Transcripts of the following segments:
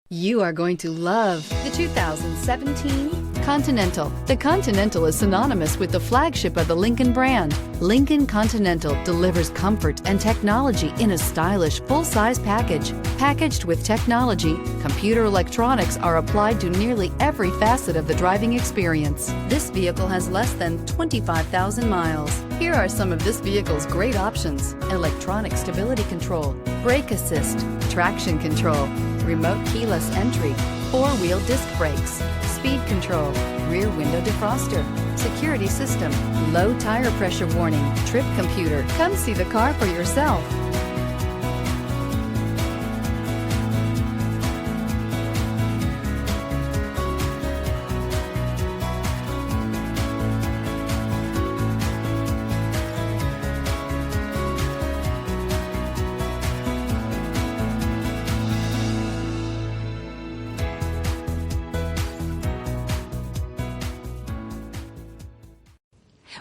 You are going to love the 2017 Continental. The Continental is synonymous with the flagship of the Lincoln brand. Lincoln Continental delivers comfort and technology in a stylish, full-size package. Packaged with technology, computer electronics are applied to nearly every facet of the driving experience. This vehicle has less than 25,000 miles. Here are some of this vehicle's great options: electronic stability control, brake assist, traction control, remote keyless entry, four-wheel disc brakes, speed control, rear window defroster, security system, low tire pressure warning, trip computer. Come see the car for yourself.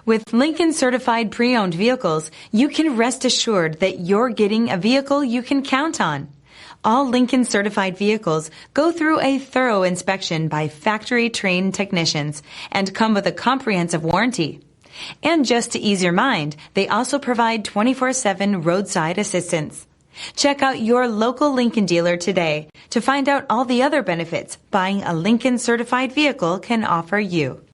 With Lincoln certified pre-owned vehicles, you can rest assured that you're getting a vehicle you can count on. All Lincoln certified vehicles go through a thorough inspection by factory trained technicians and come with a comprehensive warranty. And just to ease your mind, they also provide 24/7 roadside assistance. Check out your local Lincoln dealer today to find out all the other benefits buying a Lincoln certified vehicle can offer you.